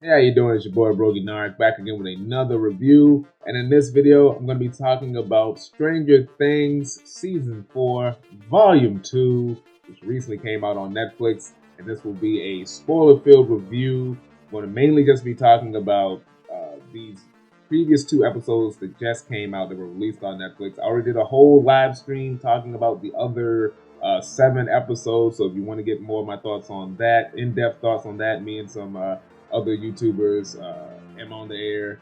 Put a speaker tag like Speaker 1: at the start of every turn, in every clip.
Speaker 1: Hey, how you doing? It's your boy Brogi Naric back again with another review. And in this video, I'm going to be talking about Stranger Things Season 4, Volume 2, which recently came out on Netflix. And this will be a spoiler-filled review. I'm going to mainly just be talking about these previous 2 episodes that just came out that were released on Netflix. I already did a whole live stream talking about the other 7 episodes. So if you want to get more of my thoughts on that, in-depth thoughts on that, me and some other YouTubers, M on the Air,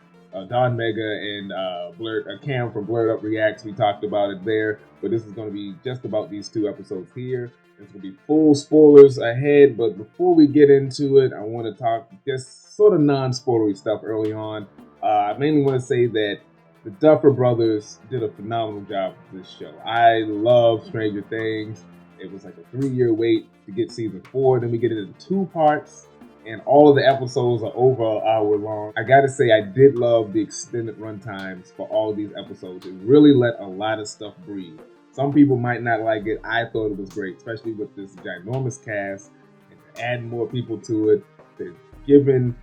Speaker 1: Don Mega, and Cam from Blurred Up Reacts. We talked about it there, but this is going to be just about these 2 episodes here. It's going to be full spoilers ahead, but before we get into it, I want to talk just sort of non-spoilery stuff early on. I mainly want to say that the Duffer Brothers did a phenomenal job with this show. I love Stranger Things. It was like a 3-year wait to get season 4, then we get it in 2 parts. And all of the episodes are over an hour long. I gotta say, I did love the extended run times for all of these episodes. It really let a lot of stuff breathe. Some people might not like it. I thought it was great, especially with this ginormous cast and adding more people to it. They're given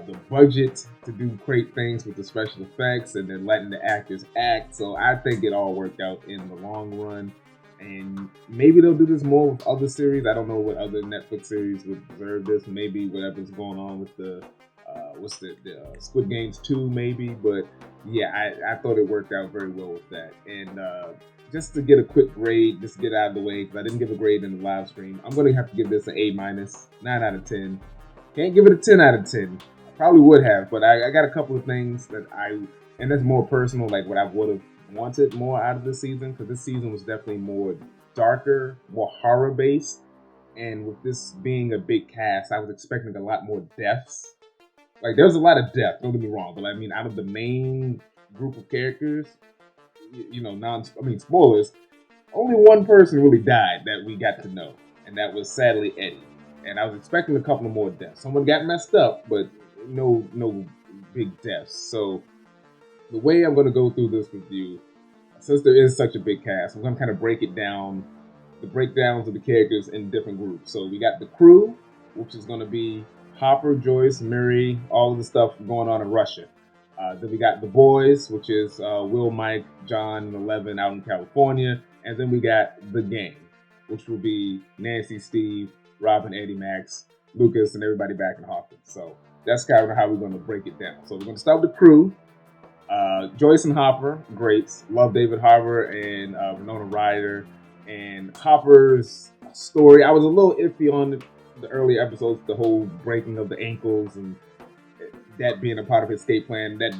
Speaker 1: the budget to do great things with the special effects and then letting the actors act. So I think it all worked out in the long run. And maybe they'll do this more with other series. I don't know what other Netflix series would deserve this. Maybe whatever's going on with the Squid Games 2, maybe. But yeah, I thought it worked out very well with that. And just to get a quick grade, just to get out of the way, because I didn't give a grade in the live stream, I'm going to have to give this an A-, 9 out of 10. Can't give it a 10 out of 10. I probably would have, but I got a couple of things that and that's more personal, like what I would have wanted more out of this season, because this season was definitely more darker, more horror based, and with this being a big cast, I was expecting a lot more deaths. Like, there's a lot of death, don't get me wrong, but I mean, out of the main group of characters, spoilers, only one person really died that we got to know, and that was sadly Eddie. And I was expecting a couple of more deaths. Someone got messed up, but no big deaths. So the way I'm going to go through this review, since there is such a big cast, I'm going to kind of break it down, the breakdowns of the characters in different groups. So we got the crew, which is going to be Hopper, Joyce, Mary, all of the stuff going on in Russia. Then we got the boys, which is Will, Mike, John, and 11 out in California. And then we got the gang, which will be Nancy, Steve, Robin, Eddie, Max, Lucas, and everybody back in Hawkins. So that's kind of how we're going to break it down. So we're going to start with the crew. Joyce and Hopper, greats. Love David Harbour and Winona Ryder. And Hopper's story, I was a little iffy on the early episodes, the whole breaking of the ankles and that being a part of his escape plan. That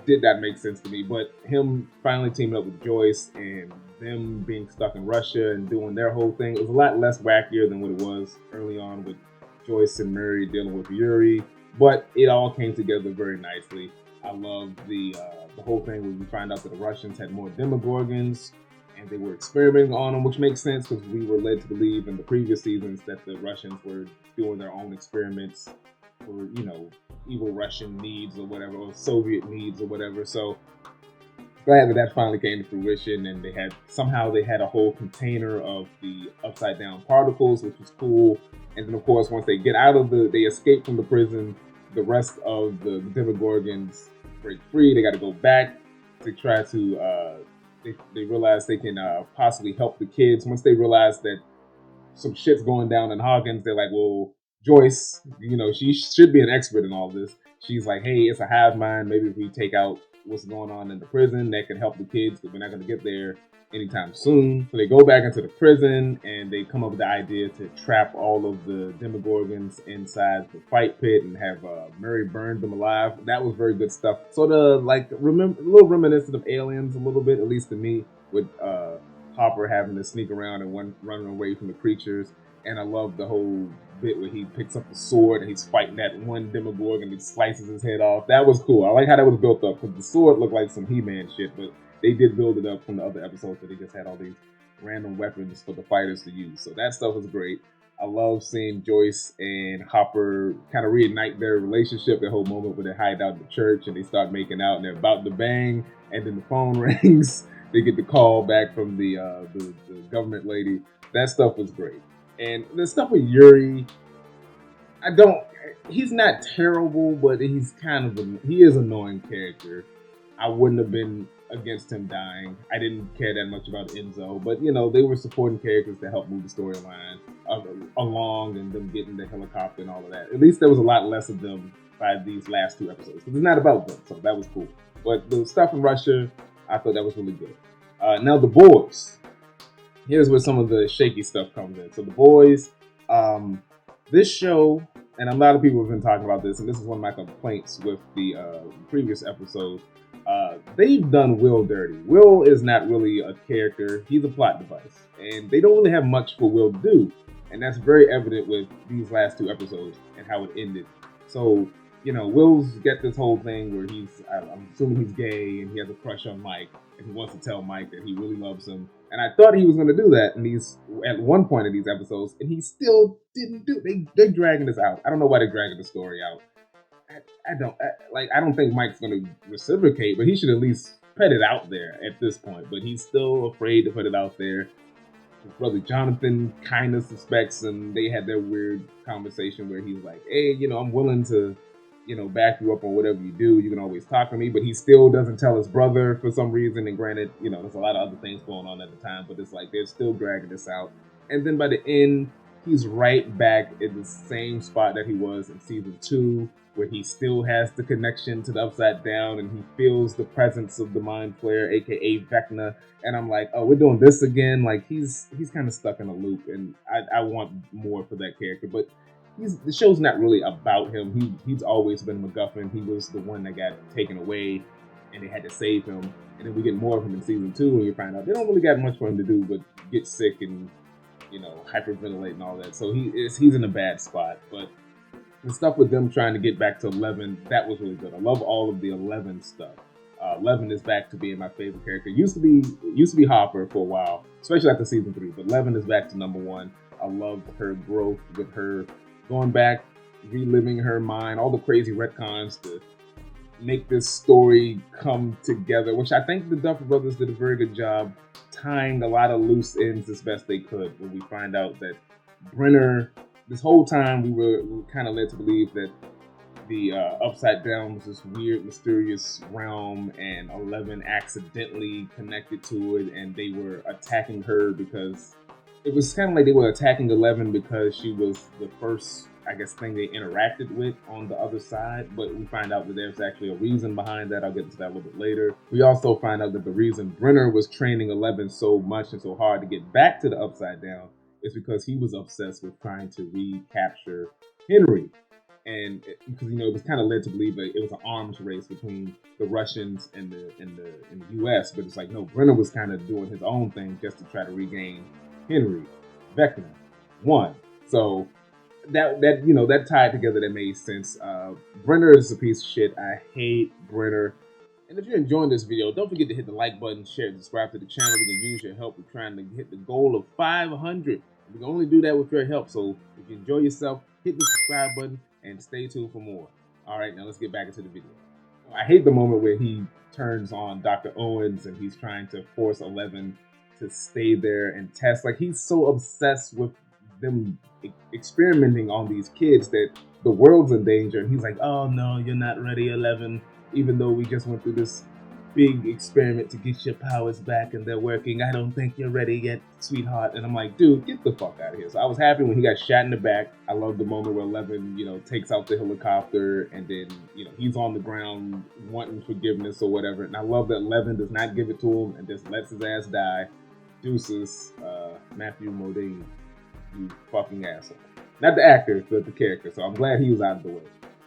Speaker 1: did not make sense to me. But him finally teaming up with Joyce and them being stuck in Russia and doing their whole thing, it was a lot less wackier than what it was early on with Joyce and Mary dealing with Yuri. But it all came together very nicely. I love the whole thing where we find out that the Russians had more Demogorgons and they were experimenting on them, which makes sense because we were led to believe in the previous seasons that the Russians were doing their own experiments for, evil Russian needs or whatever, or Soviet needs or whatever. So glad that finally came to fruition, and they had a whole container of the upside down particles, which was cool. And then of course, once they get out of they escape from the prison, the rest of the Demogorgons break free. They got to go back to try to. They realize they can possibly help the kids. Once they realize that some shit's going down in Hawkins, they're like, well, Joyce, she should be an expert in all this. She's like, hey, it's a hive mind. Maybe if we take out what's going on in the prison, that can help the kids, but we're not going to get there anytime soon. So they go back into the prison and they come up with the idea to trap all of the Demogorgons inside the fight pit and have Murray burn them alive. That was very good stuff. Sort of like a little reminiscent of Aliens a little bit, at least to me, with Hopper having to sneak around and running away from the creatures. And I love the whole bit where he picks up the sword and he's fighting that one Demogorgon and he slices his head off. That was cool. I like how that was built up, because the sword looked like some He-Man shit, but they did build it up from the other episodes where they just had all these random weapons for the fighters to use. So that stuff was great. I love seeing Joyce and Hopper kind of reignite their relationship, their whole moment where they hide out in the church and they start making out and they're about to bang, and then the phone rings. They get the call back from the government lady. That stuff was great. And the stuff with Yuri, he's not terrible, but he's kind of he is an annoying character. I wouldn't have been against him dying. I didn't care that much about Enzo, but they were supporting characters to help move the storyline along and them getting the helicopter and all of that. At least there was a lot less of them by these last two episodes because it's not about them, so that was cool. But the stuff in Russia, I thought that was really good. Now the boys. Here's where some of the shaky stuff comes in. So the boys, this show, and a lot of people have been talking about this, and this is one of my complaints with the previous episodes. They've done Will dirty. Will is not really a character; he's a plot device, and they don't really have much for Will to do, and that's very evident with these last two episodes and how it ended. So Will's got this whole thing where I'm assuming he's gay and he has a crush on Mike, and he wants to tell Mike that he really loves him. And I thought he was going to do that at one point in these episodes, and he still didn't do it. They're dragging this out. I don't know why they're dragging the story out. I don't think Mike's going to reciprocate, but he should at least put it out there at this point. But he's still afraid to put it out there. His brother Jonathan kind of suspects, and they had their weird conversation where he's like, "Hey, I'm willing to, back you up on whatever you do. You can always talk to me." But he still doesn't tell his brother for some reason. And granted, there's a lot of other things going on at the time, but it's like they're still dragging this out. And then by the end, he's right back in the same spot that he was in season 2, where he still has the connection to the Upside Down, and he feels the presence of the Mind Flayer, aka Vecna. And I'm like, oh, we're doing this again. Like he's kind of stuck in a loop, and I want more for that character. But the show's not really about him. He's always been MacGuffin. He was the one that got taken away, and they had to save him. And then we get more of him in season 2, and you find out they don't really got much for him to do but get sick and hyperventilate and all that. So he's in a bad spot. But the stuff with them trying to get back to 11, that was really good. I love all of the 11 stuff. 11 is back to being my favorite character. Used to be Hopper for a while, especially after season 3. But 11 is back to number 1. I loved her growth with her going back, reliving her mind, all the crazy retcons to make this story come together, which I think the Duffer Brothers did a very good job tying a lot of loose ends as best they could. When we find out that Brenner, this whole time we were kind of led to believe that the Upside Down was this weird, mysterious realm, and 11 accidentally connected to it, and they were attacking her because it was kind of like they were attacking 11 because she was the first, I guess, thing they interacted with on the other side. But we find out that there's actually a reason behind that. I'll get into that a little bit later. We also find out that the reason Brenner was training 11 so much and so hard to get back to the Upside Down is because he was obsessed with trying to recapture Henry. And because it was kind of led to believe that it was an arms race between the Russians and the U.S. But it's like, no, Brenner was kind of doing his own thing just to try to regain Henry. Vecna won. So that tied together, that made sense. Brenner is a piece of shit. I hate Brenner. And if you're enjoying this video, don't forget to hit the like button, share, and subscribe to the channel. We can use your help. We're trying to hit the goal of 500. We can only do that with your help. So if you enjoy yourself, hit the subscribe button and stay tuned for more. All right, now let's get back into the video. I hate the moment where he turns on Dr. Owens and he's trying to force 11 to stay there and test. Like, he's so obsessed with them experimenting on these kids that the world's in danger. And he's like, oh no, you're not ready, 11. Even though we just went through this big experiment to get your powers back and they're working, I don't think you're ready yet, sweetheart. And I'm like, dude, get the fuck out of here. So I was happy when he got shot in the back. I love the moment where 11, takes out the helicopter, and then, he's on the ground wanting forgiveness or whatever. And I love that 11 does not give it to him and just lets his ass die. Deuces, Matthew Modine, you fucking asshole. Not the actor, but the character. So I'm glad he was out of the way.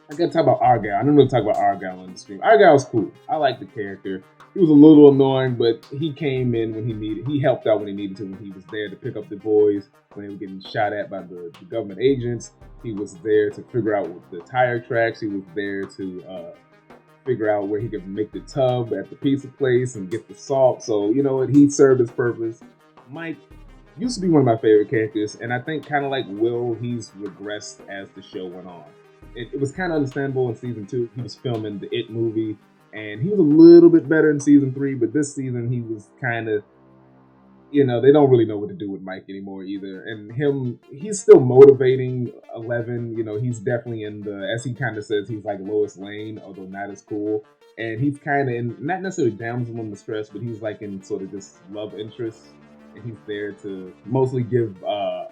Speaker 1: I gotta talk about Argyle. I don't really talk about Argyle on the stream. Argyle's cool. I like the character. He was a little annoying, but he came in when he needed. He helped out when he needed to. When he was there to pick up the boys when they were getting shot at by the government agents. He was there to figure out the tire tracks. He was there to figure out where he could make the tub at the pizza place and get the salt. So you know what? He served his purpose. Mike used to be one of my favorite characters, and I think kind of like Will, he's regressed as the show went on. It was kind of understandable in season 2. He was filming the It movie, and he was a little bit better in season 3, but this season he was kind of they don't really know what to do with Mike anymore either. And he's still motivating 11. He's definitely in as he kind of says, he's like Lois Lane, although not as cool. And he's kind of in, not necessarily damsel in distress, but he's like in sort of this love interest. And he's there to mostly give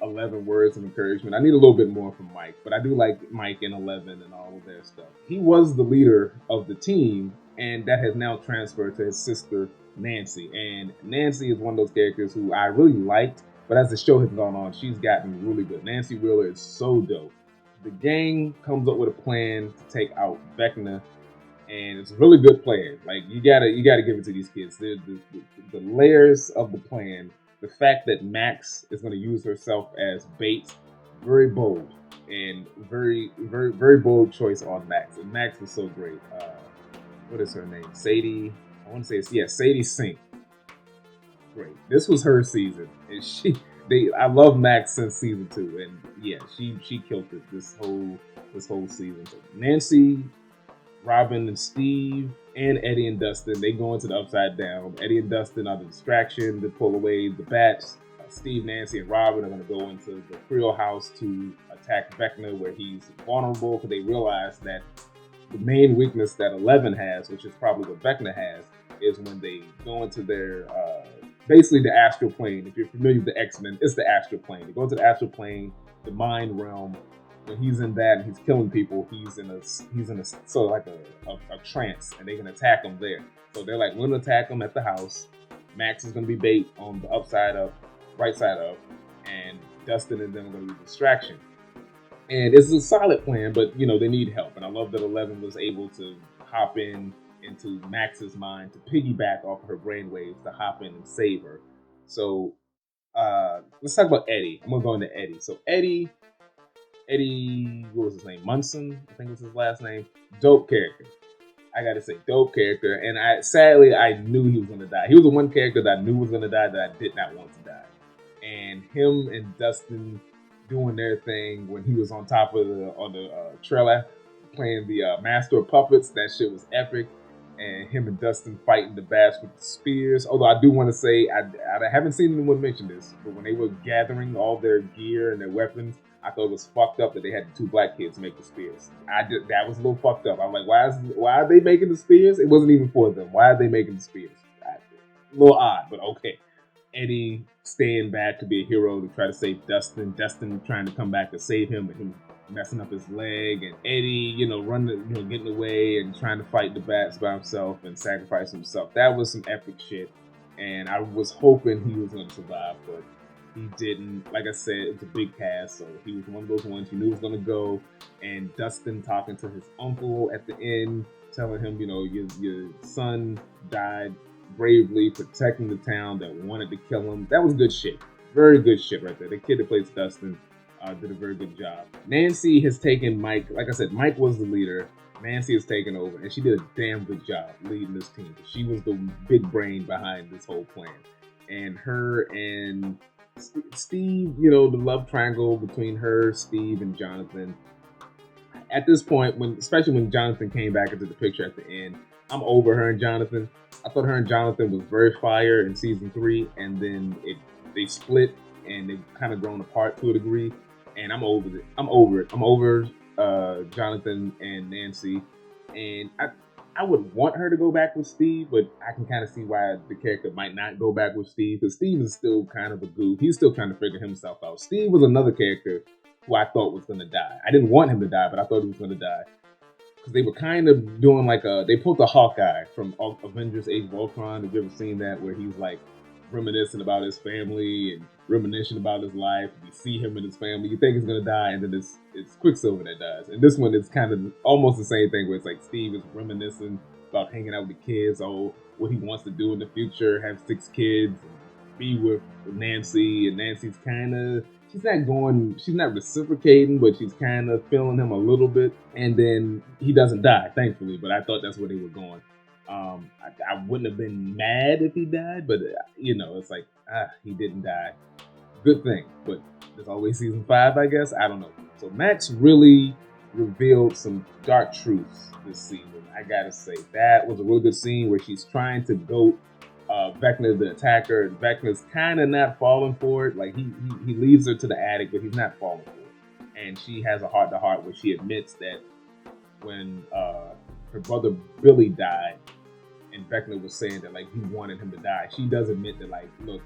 Speaker 1: 11 words of encouragement. I need a little bit more from Mike, but I do like Mike and 11 and all of their stuff. He was the leader of the team, and that has now transferred to his sister, Nancy. And Nancy is one of those characters who I really liked, but as the show has gone on, she's gotten really good. Nancy Wheeler is so dope. The gang comes up with a plan to take out Vecna, and it's a really good plan. Like you gotta give it to these kids. The layers of the plan, the fact that Max is going to use herself as bait, very bold and very very very bold choice on Max. And Max is so great. What is her name? Sadie. I want to say Sadie Sink. Great. This was her season, and I love Max since season 2, and yeah, she killed it this whole season. So Nancy, Robin, and Steve, and Eddie and Dustin, they go into the Upside Down. Eddie and Dustin are the distraction to pull away the bats. Steve, Nancy, and Robin are going to go into the Creole house to attack Vecna, where he's vulnerable, because they realize that the main weakness that 11 has, which is probably what Vecna has, is when they go into their basically the astral plane. If you're familiar with the X-Men, it's the astral plane. They go into the astral plane, the mind realm. When he's in that and he's killing people, he's in a sort of like a trance, and they can attack him there. So they're like, we're gonna attack him at the house. Max is gonna be bait on the upside up, right side up, and Dustin and them are gonna be distraction. And it's a solid plan, but they need help. And I love that 11 was able to hop into Max's mind to piggyback off of her brainwaves to hop in and save her. So let's talk about Eddie. I'm gonna go into Eddie. So Eddie, what was his name? Munson, I think was his last name. Dope character. I gotta say, dope character. And sadly, I knew he was gonna die. He was the one character that I knew was gonna die that I did not want to die. And him and Dustin doing their thing when he was on top of the trailer playing the Master of Puppets. That shit was epic. And him and Dustin fighting the bats with the spears. Although I do want to say, I haven't seen anyone mention this, but when they were gathering all their gear and their weapons, I thought it was fucked up that they had the 2 black kids make the spears. That was a little fucked up. I'm like, why are they making the spears? It wasn't even for them. Why are they making the spears? A little odd, but okay. Eddie staying back to be a hero to try to save Dustin. Dustin trying to come back to save him, but him messing up his leg. And Eddie, getting away and trying to fight the bats by himself and sacrifice himself. That was some epic shit. And I was hoping he was going to survive, but he didn't. Like I said, it's a big cast, so he was one of those ones you knew was going to go. And Dustin talking to his uncle at the end, telling him, your son died bravely protecting the town that wanted to kill him. That was good shit. Very good shit right there. The kid that plays Dustin did a very good job. Nancy has taken Mike. Like I said, Mike was the leader. Nancy has taken over, and she did a damn good job leading this team. She was the big brain behind this whole plan. And her and Steve, the love triangle between her, Steve, and Jonathan. At this point, especially when Jonathan came back into the picture at the end, I'm over her and Jonathan. I thought her and Jonathan was very fire in season 3, and then they split and they've kind of grown apart to a degree. And I'm over it. I'm over Jonathan and Nancy, and I would want her to go back with Steve, but I can kind of see why the character might not go back with Steve, because Steve is still kind of a goof. He's still trying to figure himself out. Steve was another character who I thought was going to die. I didn't want him to die, but I thought he was going to die. Because they were kind of doing they pulled the Hawkeye from Avengers Age of Ultron. Have you ever seen that, where he's like reminiscing about his family and reminiscing about his life? You see him and his family, you think he's gonna die, and then it's Quicksilver that dies. And this one is kind of almost the same thing, where it's like Steve is reminiscing about hanging out with the kids, what he wants to do in the future, have 6 kids, and be with Nancy. And Nancy's kind of, she's not reciprocating, but she's kind of feeling him a little bit. And then he doesn't die, thankfully, but I thought that's where they were going. I wouldn't have been mad if he died, but it's like, he didn't die. Good thing, but there's always season 5, I guess. I don't know. So Max really revealed some dark truths this season. I gotta say, that was a really good scene where she's trying to goat Vecna the attacker. Vecna's kind of not falling for it. Like he leads her to the attic, but he's not falling for it. And she has a heart to heart where she admits that when her brother Billy died, and Vecna was saying that like he wanted him to die, she does admit that like, look,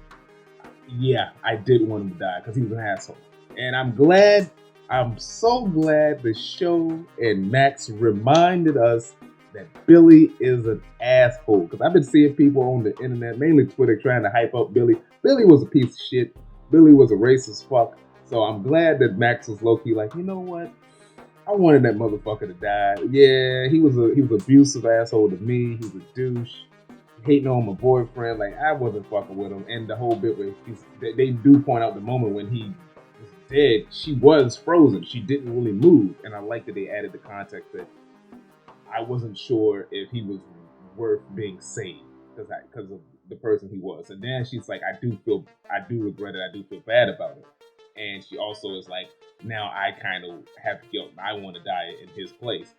Speaker 1: yeah, I did want him to die because he was an asshole. And I'm so glad the show and Max reminded us that Billy is an asshole. Because I've been seeing people on the internet, mainly Twitter, trying to hype up Billy. Billy was a piece of shit. Billy was a racist fuck. So I'm glad that Max was low-key like, you know what? I wanted that motherfucker to die. Yeah, he was abusive asshole to me. He was a douche. Hating on my boyfriend. Like, I wasn't fucking with him. And the whole bit where they do point out the moment when he was dead, she was frozen. She didn't really move. And I like that they added the context that I wasn't sure if he was worth being saved because of the person he was. And then she's like, I do regret it. I do feel bad about it. And she also is like, now I kind of have guilt. I want to die in his place.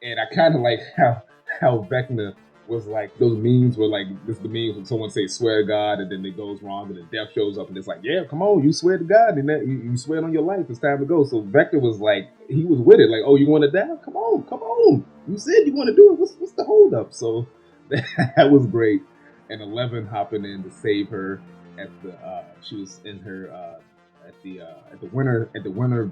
Speaker 1: And I kind of like how Vecna was like, those memes were like, this the memes when someone say swear to God and then it goes wrong and the death shows up and it's like, yeah, come on, you swear to God and that you swear on your life, it's time to go. So Vecna was like, he was with it, like, oh, you want to die? Come on. You said you want to do it. What's the hold up? So that was great. And 11 hopping in to save her at the she was in her at the winter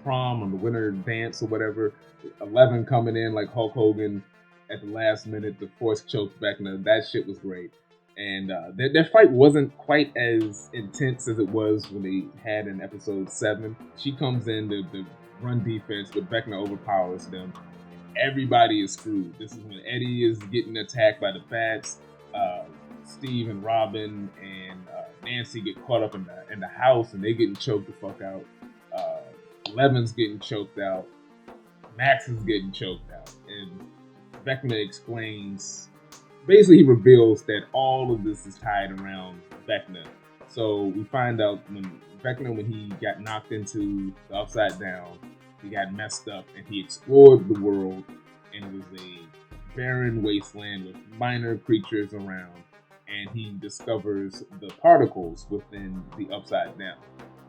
Speaker 1: prom or the winter dance or whatever. 11 coming in like Hulk Hogan at the last minute, the force choked Vecna. That shit was great. And their fight wasn't quite as intense as it was when they had in episode 7. She comes in to run defense, but Vecna overpowers them. Everybody is screwed. This is when Eddie is getting attacked by the bats. Steve and Robin and Nancy get caught up in the house and they getting choked the fuck out. Levin's getting choked out. Max is getting choked out. And Vecna explains, basically he reveals that all of this is tied around Vecna. So we find out when he got knocked into the Upside Down, he got messed up and he explored the world and it was a barren wasteland with minor creatures around, and he discovers the particles within the Upside Down.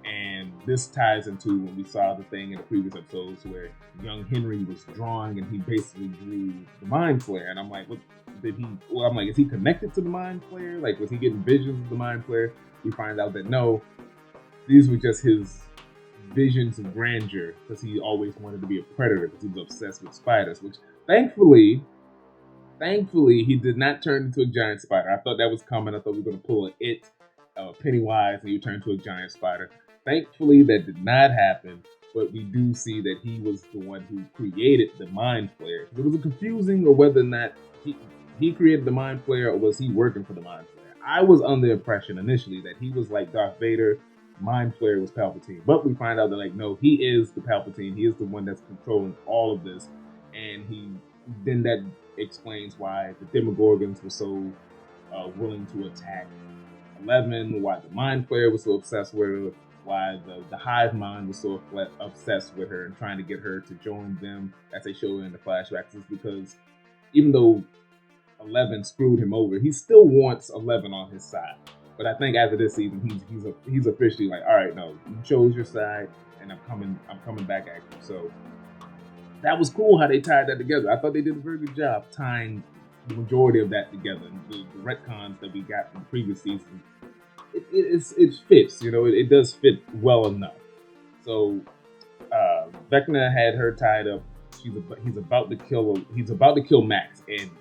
Speaker 1: And this ties into when we saw the thing in the previous episodes where young Henry was drawing and he basically drew the Mind Flayer. And I'm like, is he connected to the Mind Flayer? Like, was he getting visions of the Mind Flayer? We find out that no, these were just his visions of grandeur because he always wanted to be a predator because he was obsessed with spiders, which thankfully he did not turn into a giant spider. I thought that was coming. I thought we were going to pull Pennywise and he would turn into a giant spider. Thankfully, that did not happen, but we do see that he was the one who created the Mind Flayer. It was confusing or whether or not he created the Mind Flayer or was he working for the Mind Flayer. I was under the impression initially that he was like Darth Vader, Mind Flayer was Palpatine. But we find out that like, no, he is the Palpatine. He is the one that's controlling all of this. And then that explains why the Demogorgons were so willing to attack 11, why the Mind Flayer was so obsessed with her, why the hive mind was so obsessed with her and trying to get her to join them, as they show in the flashbacks, is because even though 11 screwed him over, he still wants 11 on his side. But I think after this season, he's officially like, all right, no, you chose your side, and I'm coming back at you. So that was cool how they tied that together. I thought they did a very good job tying the majority of that together. The retcons that we got from the previous season, it fits, it does fit well enough. So Vecna had her tied up. He's about to kill Max, and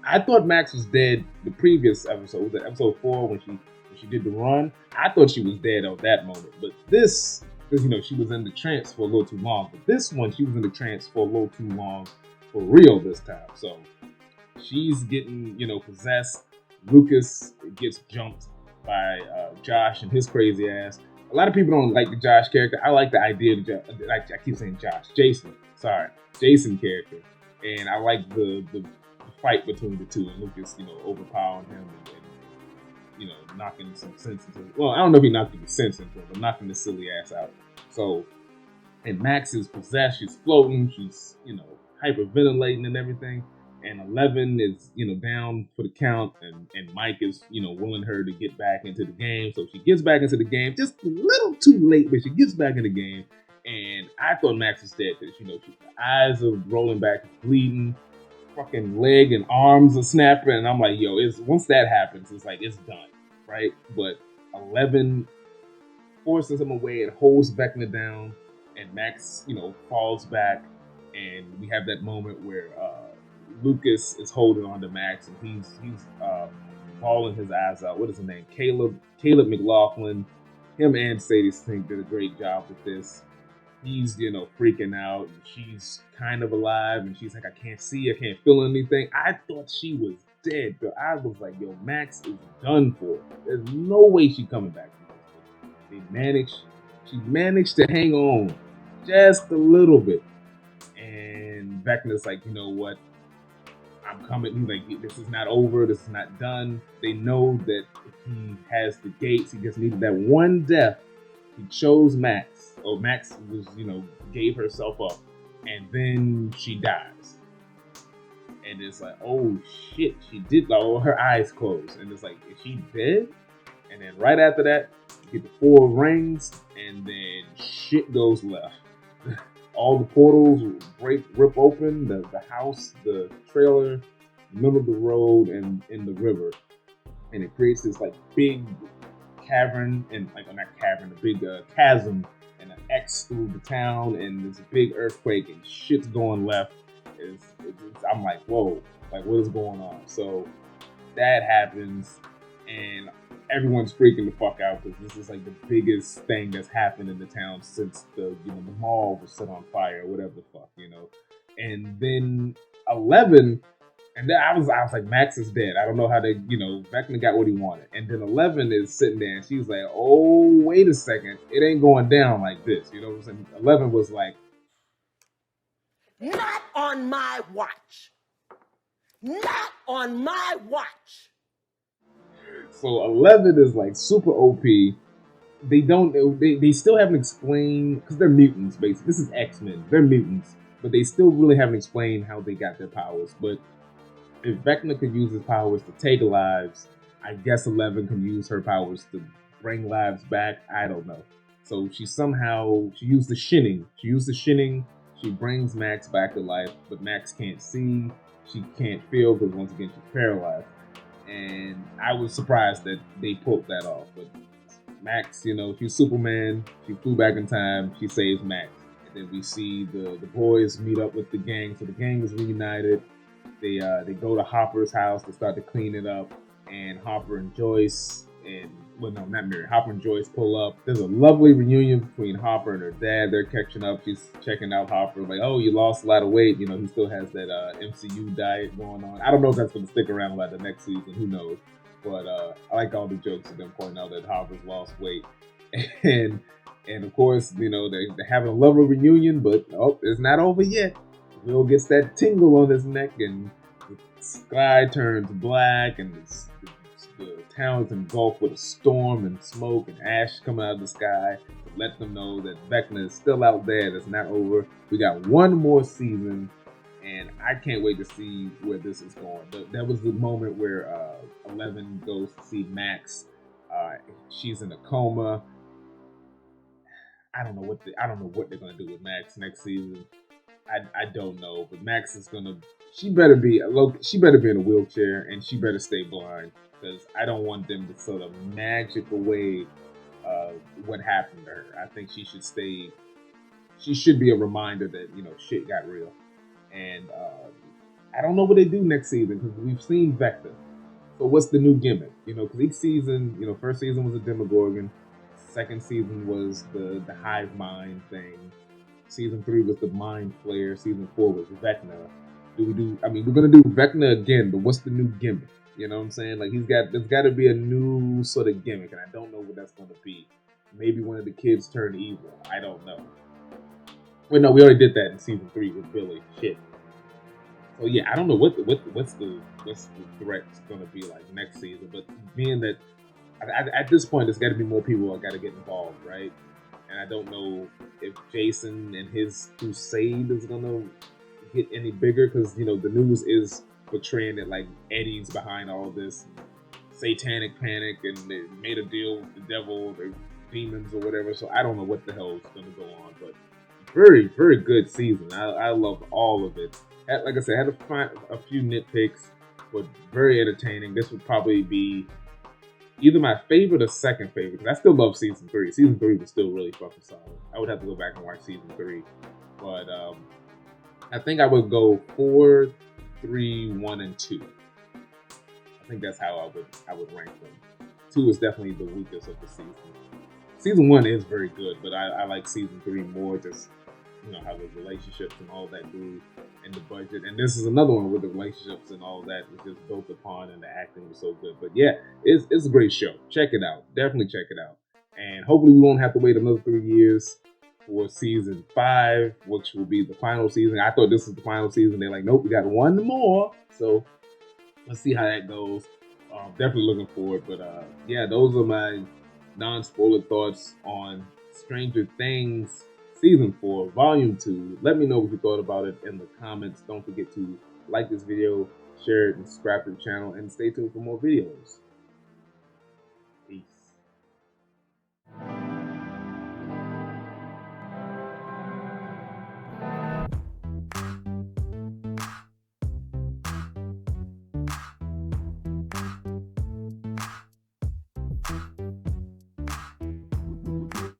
Speaker 1: I thought Max was dead the previous episode. Was it episode 4 when she did the run? I thought she was dead at that moment. But this, because she was in the trance for a little too long. But this one, she was in the trance for a little too long for real this time. So she's getting possessed. Lucas gets jumped by Josh and his crazy ass. A lot of people don't like the Josh character. I like the idea of I keep saying Josh. Jason character. And I like the fight between the two. And Lucas, overpowering him and knocking some sense into him. Well, I don't know if he knocked any sense into him, but knocking the silly ass out. So, and Max is possessed. She's floating. She's, hyperventilating and everything. and 11 is down for the count, and Mike is willing her to get back into the game. So she gets back into the game just a little too late, but she gets back in the game. And I thought Max was dead because her eyes are rolling back, bleeding, fucking leg and arms are snapping, and I'm like, yo, it's once that happens, it's like it's done, right? But 11 forces him away and holds Vecna down, and Max, falls back, and we have that moment where Lucas is holding on to Max, and he's bawling his eyes out. What is his name? Caleb McLaughlin. Him and Sadie Sink did a great job with this. He's freaking out, and she's kind of alive, and she's like, I can't see, I can't feel anything. I thought she was dead, but I was like, yo, Max is done for. There's no way she's coming back. She managed to hang on just a little bit, and Vecna's like, you know what, I'm coming. He's like, this is not over, this is not done. They know that he has the gates. He just needed that one death. He chose Max. Oh, Max was, gave herself up, and then she dies. And it's like, oh shit, she did. Like, her eyes closed, and it's like, is she dead? And then right after that, you get the 4 rings, and then shit goes left. All the portals rip open. The house, the trailer, middle of the road, and in the river, and it creates this like big cavern, and like not cavern, a big chasm, and an X through the town, and there's a big earthquake, and shit's going left. I'm like, whoa, like what is going on? So that happens, and everyone's freaking the fuck out because this is like the biggest thing that's happened in the town since the mall was set on fire or whatever the fuck, And then 11, and then I was like, Max is dead. I don't know how they, Vecna got what he wanted. And then 11 is sitting there, and she's like, oh, wait a second, it ain't going down like this. You know what I'm saying? 11 was like,
Speaker 2: not on my watch. Not on my watch.
Speaker 1: So 11 is like super OP. They still haven't explained, because they're mutants basically. This is X-Men. They're mutants, but they still really haven't explained how they got their powers. But if Vecna could use his powers to take lives, I guess 11 can use her powers to bring lives back. I don't know. So she used the shinning. She brings Max back to life, but Max can't see. She can't feel because once again she's paralyzed. And I was surprised that they pulled that off. But Max, she's Superman. She flew back in time. She saves Max. And then we see the boys meet up with the gang. So the gang is reunited. They go to Hopper's house to start to clean it up. And Hopper and Joyce Hopper and Joyce pull up. There's a lovely reunion between Hopper and her dad. They're catching up. She's checking out Hopper. Like, oh, you lost a lot of weight. He still has that MCU diet going on. I don't know if that's going to stick around like the next season. Who knows? But I like all the jokes of them pointing out that Hopper's lost weight. And of course, they're having a lovely reunion, but it's not over yet. Will gets that tingle on his neck, and the sky turns black, and the town is engulfed with a storm and smoke and ash coming out of the sky to let them know that Vecna is still out there. That's not over. We got one more season, and I can't wait to see where this is going. That was the moment where 11 goes to see Max. She's in a coma. I don't know what they're gonna do with Max next season. I don't know, but Max is gonna. She better be in a wheelchair, and she better stay blind, because I don't want them to sort of magic away what happened to her. I think she should stay. She should be a reminder that shit got real, and I don't know what they do next season, because we've seen Vecna. So what's the new gimmick? Because each season, first season was a Demogorgon, second season was the hive mind thing. Season 3 was the Mind Flayer. Season 4 was Vecna. We're gonna do Vecna again, but what's the new gimmick? You know what I'm saying? Like there's got to be a new sort of gimmick, and I don't know what that's gonna be. Maybe one of the kids turn evil. I don't know. Wait, no, we already did that in season 3 with Billy. Shit. So yeah, I don't know what's the threat gonna be like next season. But being that at this point, there's got to be more people that got to get involved, right? And I don't know if Jason and his crusade is gonna get any bigger, because the news is portraying it like Eddie's behind all this satanic panic and they made a deal with the devil or demons or whatever. So I don't know what the hell is going to go on, but very, very good season. I love all of it. Like I said, I had to find a few nitpicks, but very entertaining. This would probably be either my favorite or second favorite, because I still love season 3. Season 3 was still really fucking solid. I would have to go back and watch season 3. But I think I would go 4, 3, 1, and 2. I think that's how I would rank them. 2 is definitely the weakest of the season. Season 1 is very good, but I like season 3 more, just how the relationships and all that grew and the budget. And this is another one where the relationships and all that was just built upon and the acting was so good. But yeah, it's a great show. Check it out. Definitely check it out. And hopefully we won't have to wait another 3 years for season 5, which will be the final season. I thought this was the final season. They're like, nope, we got one more. So let's see how that goes. Definitely looking forward. But yeah, those are my non-spoiler thoughts on Stranger Things Season 4, Volume 2. Let me know what you thought about it in the comments. Don't forget to like this video, share it, and subscribe to the channel, and stay tuned for more videos.